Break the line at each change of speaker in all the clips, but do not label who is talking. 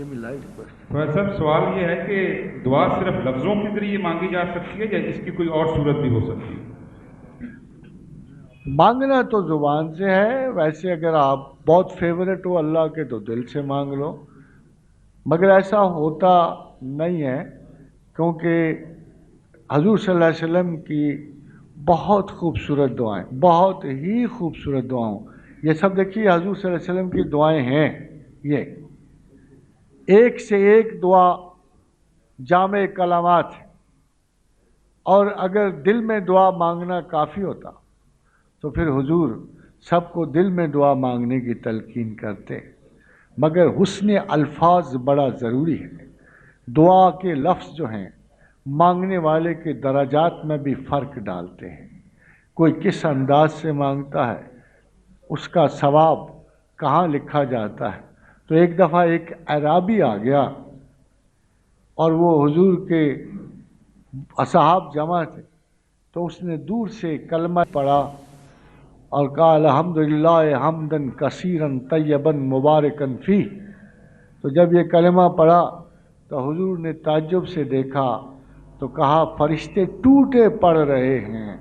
give me light first.
صاحب سوال یہ ہے کہ دعا صرف لفظوں کے ذریعے مانگی جا سکتی ہے یا اس کی کوئی اور صورت بھی ہو سکتی ہے؟
مانگنا تو زبان سے ہے، ویسے اگر آپ بہت فیورٹ ہو اللہ کے تو دل سے مانگ لو، مگر ایسا ہوتا نہیں ہے کیونکہ حضور صلی اللہ علیہ وسلم کی بہت خوبصورت دعائیں، بہت ہی خوبصورت دعاؤں، یہ سب دیکھیے حضور صلی اللہ علیہ وسلم کی دعائیں ہیں، یہ ایک سے ایک دعا جامع کلمات ہے، اور اگر دل میں دعا مانگنا کافی ہوتا تو پھر حضور سب کو دل میں دعا مانگنے کی تلقین کرتے، مگر حسن الفاظ بڑا ضروری ہے۔ دعا کے لفظ جو ہیں مانگنے والے کے درجات میں بھی فرق ڈالتے ہیں، کوئی کس انداز سے مانگتا ہے، اس کا ثواب کہاں لکھا جاتا ہے۔ تو ایک دفعہ ایک اعرابی آ گیا اور وہ حضور کے اصحاب جمع تھے، تو اس نے دور سے کلمہ پڑھا اور کہا الحمدللہ حمدن کثیرن طیبن مبارکن فی۔ تو جب یہ کلمہ پڑھا تو حضور نے تعجب سے دیکھا تو کہا فرشتے ٹوٹے پڑ رہے ہیں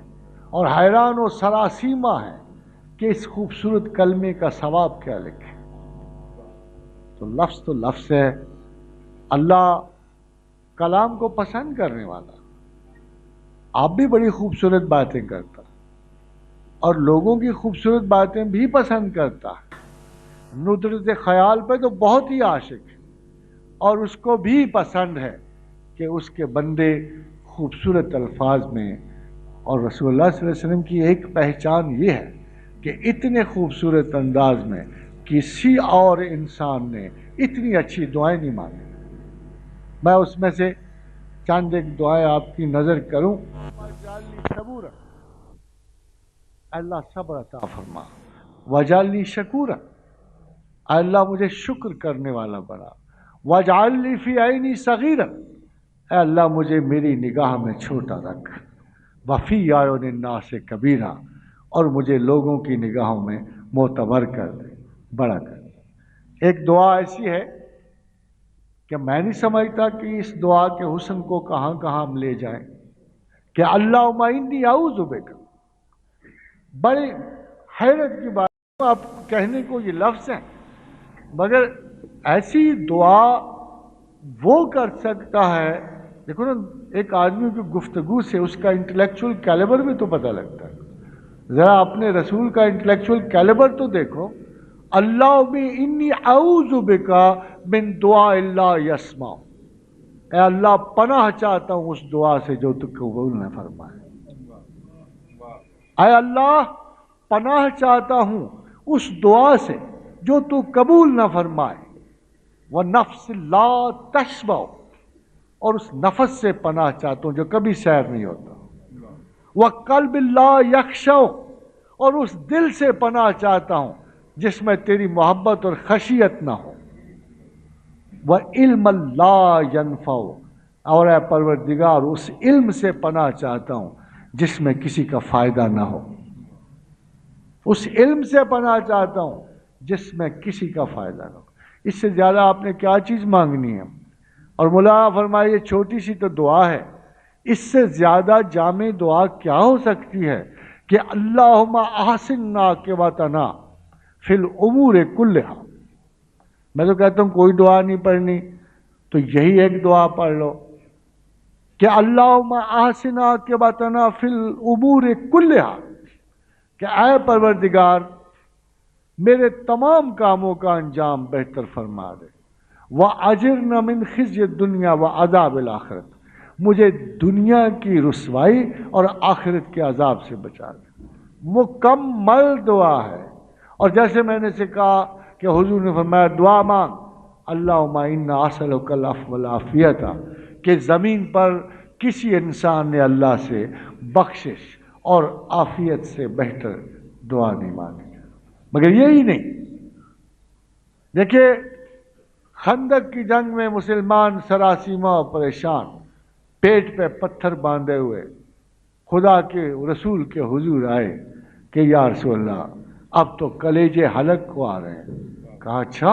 اور حیران و سراسیمہ ہیں کہ اس خوبصورت کلمے کا ثواب کیا لکھے۔ تو لفظ ہے، اللہ کلام کو پسند کرنے والا۔ آپ بھی بڑی خوبصورت باتیں کرتا اور لوگوں کی خوبصورت باتیں بھی پسند کرتا ہے، ندرت خیال پہ تو بہت ہی عاشق ہے، اور اس کو بھی پسند ہے کہ اس کے بندے خوبصورت الفاظ میں، اور رسول اللہ صلی اللہ علیہ وسلم کی ایک پہچان یہ ہے کہ اتنے خوبصورت انداز میں کسی اور انسان نے اتنی اچھی دعائیں نہیں مانگی۔ میں اس میں سے چند ایک دعائیں آپ کی نظر کروں۔ اللہ صبر عطا فرما، وجعلنی شکورا، اللہ مجھے شکر کرنے والا بنا، وجعلنی فی عینی صغیرا، اے اللہ مجھے میری نگاہ میں چھوٹا رکھ، وفی اعین الناس کبیرا، اور مجھے لوگوں کی نگاہوں میں معتبر کر دے، بڑا کر دے۔ ایک دعا ایسی ہے کہ میں نہیں سمجھتا کہ اس دعا کے حسن کو کہاں کہاں ہم لے جائیں کہ اللہم انی اعوذ بک۔ بڑی حیرت کی بات، آپ کہنے کو یہ لفظ ہیں، مگر ایسی دعا وہ کر سکتا ہے۔ دیکھو نا، ایک آدمی کی گفتگو سے اس کا انٹلیکچول کیلیبر بھی تو پتہ لگتا ہے۔ ذرا اپنے رسول کا انٹلیکچول کیلیبر تو دیکھو، اللہم انی اعوذ بک من دعاء لا یسمع، اے اللہ پناہ چاہتا ہوں اس دعا سے جو تو قبول نہ فرمائے۔ اے اللہ پناہ چاہتا ہوں اس دعا سے جو تو قبول نہ فرمائے، وَنَفْسِ لَا تَشْبَعُ، اور اس نفس سے پناہ چاہتا ہوں جو کبھی سیر نہیں ہوتا، وَقَلْبِ لَا يَخْشَعُ، اور اس دل سے پناہ چاہتا ہوں جس میں تیری محبت اور خشیت نہ ہو، وَعِلْمَ لَا يَنْفَعُ، اور اے پروردگار اس علم سے پناہ چاہتا ہوں جس میں کسی کا فائدہ نہ ہو، اس علم سے پناہ چاہتا ہوں جس میں کسی کا فائدہ نہ ہو۔ اس سے زیادہ آپ نے کیا چیز مانگنی ہے؟ اور مولانا فرمائے یہ چھوٹی سی تو دعا ہے، اس سے زیادہ جامع دعا کیا ہو سکتی ہے کہ اللہم احسن عاقبتنا فی الامور کلہا۔ میں تو کہتا ہوں کوئی دعا نہیں پڑھنی تو یہی ایک دعا پڑھ لو کہ اللہم احسن عاقبتنا فی الامور کلہا، کہ اے پروردگار میرے تمام کاموں کا انجام بہتر فرما دے، وَأَجِرْنَا مِنْ خِزْيِ الدُّنْيَا وَعَذَابِ الْآخِرَةِ، مجھے دنیا کی رسوائی اور آخرت کے عذاب سے بچا دے۔ مکمل دعا ہے، اور جیسے میں نے سے کہا کہ حضور نے فرمایا دعا مانگ اللہم انا اسألک العفو والعافیۃ، کہ زمین پر کسی انسان نے اللہ سے بخشش اور عافیت سے بہتر دعا نہیں مانگی۔ مگر یہی نہیں، دیکھیے خندق کی جنگ میں مسلمان سراسیمہ و پریشان، پیٹ پہ پتھر باندھے ہوئے خدا کے رسول کے حضور آئے کہ یا رسول اللہ اب تو کلیجے حلق کو آ رہے ہیں۔ کہا اچھا،